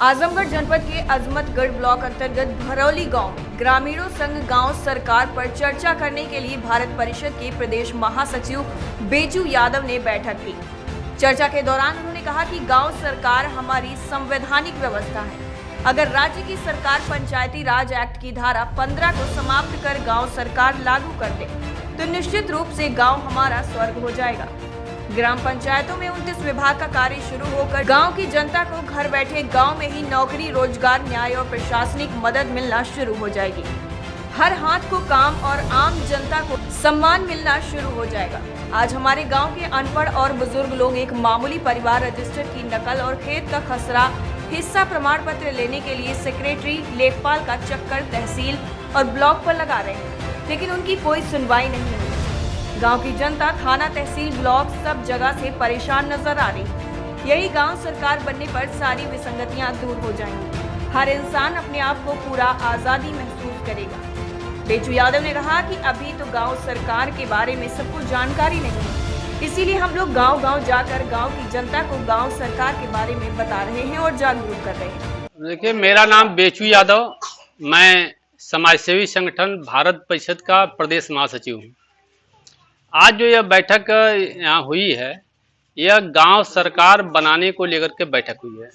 आजमगढ़ जनपद के अजमतगढ़ ब्लॉक अंतर्गत भरौली गांव में ग्रामीणों संघ गांव सरकार पर चर्चा करने के लिए भारत परिषद के प्रदेश महासचिव बेचू यादव ने बैठक की। चर्चा के दौरान उन्होंने कहा कि गांव सरकार हमारी संवैधानिक व्यवस्था है। अगर राज्य की सरकार पंचायती राज एक्ट की धारा 15 को समाप्त कर गांव सरकार लागू कर दे तो निश्चित रूप से गांव हमारा स्वर्ग हो जाएगा। ग्राम पंचायतों में 29 विभाग का कार्य शुरू होकर गांव की जनता को घर बैठे गांव में ही नौकरी, रोजगार, न्याय और प्रशासनिक मदद मिलना शुरू हो जाएगी। हर हाथ को काम और आम जनता को सम्मान मिलना शुरू हो जाएगा। आज हमारे गांव के अनपढ़ और बुजुर्ग लोग एक मामूली परिवार रजिस्टर की नकल और खेत का खसरा हिस्सा प्रमाण पत्र लेने के लिए सेक्रेटरी, लेखपाल का चक्कर तहसील और ब्लॉक पर लगा रहे हैं, लेकिन उनकी कोई सुनवाई नहीं हुई। गांव की जनता थाना, तहसील, ब्लॉक सब जगह से परेशान नजर आ रही है। यही गांव सरकार बनने पर सारी विसंगतियां दूर हो जाएंगी। हर इंसान अपने आप को पूरा आजादी महसूस करेगा। बेचू यादव ने कहा कि अभी तो गांव सरकार के बारे में सबको जानकारी नहीं है, इसीलिए हम लोग गांव-गांव जाकर गांव की जनता को गांव सरकार के बारे में बता रहे हैं और जागरूक कर रहे हैं। देखिए, मेरा नाम बेचू यादव, मैं समाजसेवी संगठन भारत परिषद का प्रदेश महासचिव हूँ। आज जो यह बैठक यहाँ हुई है, यह गांव सरकार बनाने को लेकर के बैठक हुई है।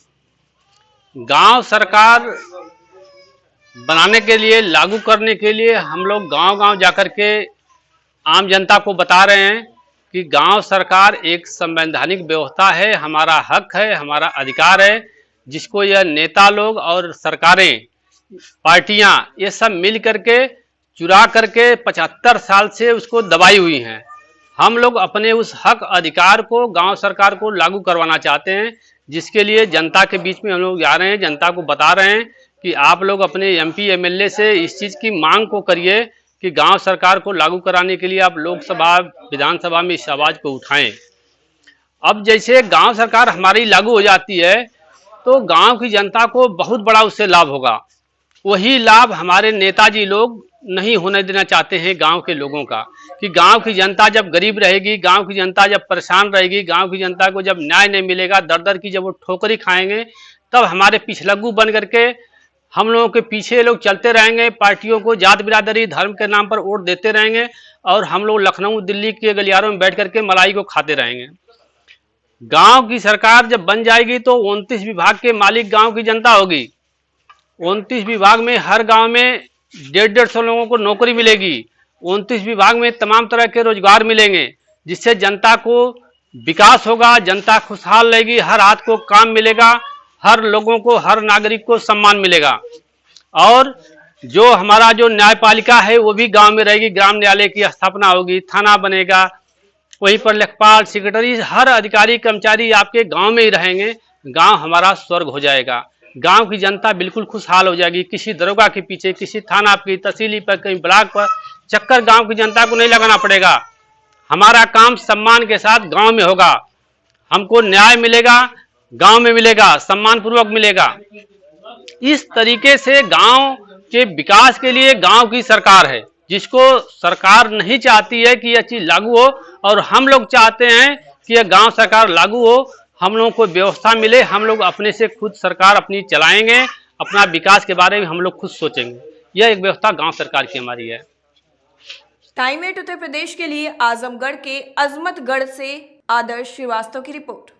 गांव सरकार बनाने के लिए, लागू करने के लिए हम लोग गांव-गांव जाकर के आम जनता को बता रहे हैं कि गांव सरकार एक संवैधानिक व्यवस्था है, हमारा हक है, हमारा अधिकार है, जिसको यह नेता लोग और सरकारें, पार्टियां, ये सब मिल करके चुरा करके 75 साल से उसको दबाई हुई हैं। हम लोग अपने उस हक अधिकार को गांव सरकार को लागू करवाना चाहते हैं, जिसके लिए जनता के बीच में हम लोग जा रहे हैं, जनता को बता रहे हैं कि आप लोग अपने एमपी एमएलए से इस चीज़ की मांग को करिए कि गांव सरकार को लागू कराने के लिए आप लोकसभा, विधानसभा में इस आवाज़ को उठाएं। अब जैसे गाँव सरकार हमारी लागू हो जाती है तो गाँव की जनता को बहुत बड़ा उससे लाभ होगा। वही लाभ हमारे नेताजी लोग नहीं होने देना चाहते हैं गांव के लोगों का, कि गांव की जनता जब गरीब रहेगी, गांव की जनता जब परेशान रहेगी, गांव की जनता को जब न्याय नहीं मिलेगा, दर दर की जब वो ठोकरी खाएंगे, तब हमारे पिछलग्गू बन करके हम लोगों के पीछे लोग चलते रहेंगे। पार्टियों को जात बिरादरी, धर्म के नाम पर वोट देते रहेंगे और हम लोग लखनऊ, दिल्ली के गलियारों में बैठ करके मलाई को खाते रहेंगे। गाँव की सरकार जब बन जाएगी तो 29 विभाग के मालिक गाँव की जनता होगी। 29 विभाग में हर गाँव में 150 लोगों को नौकरी मिलेगी। 29 विभाग में तमाम तरह के रोजगार मिलेंगे, जिससे जनता को विकास होगा, जनता खुशहाल रहेगी, हर हाथ को काम मिलेगा, हर लोगों को, हर नागरिक को सम्मान मिलेगा। और जो हमारा जो न्यायपालिका है वो भी गांव में रहेगी, ग्राम न्यायालय की स्थापना होगी, थाना बनेगा, वहीं पर लेखपाल, सेक्रेटरी, हर अधिकारी कर्मचारी आपके गाँव में ही रहेंगे। गाँव हमारा स्वर्ग हो जाएगा। गांव की जनता बिल्कुल खुशहाल हो जाएगी। किसी दरोगा के पीछे, किसी थाना की तहसीली पर, कहीं ब्लॉक पर चक्कर गांव की जनता को नहीं लगाना पड़ेगा। हमारा काम सम्मान के साथ गांव में होगा। हमको न्याय मिलेगा, गांव में मिलेगा, सम्मान पूर्वक मिलेगा। इस तरीके से गांव के विकास के लिए गांव की सरकार है, जिसको सरकार नहीं चाहती है कि यह चीज लागू हो, और हम लोग चाहते हैं कि यह गांव सरकार लागू हो, हम लोगों को व्यवस्था मिले, हम लोग अपने से खुद सरकार अपनी चलाएंगे, अपना विकास के बारे में हम लोग खुद सोचेंगे। यह एक व्यवस्था गांव सरकार की हमारी है। टाइम 8 उत्तर प्रदेश के लिए आजमगढ़ के अजमतगढ़ से आदर्श श्रीवास्तव की रिपोर्ट।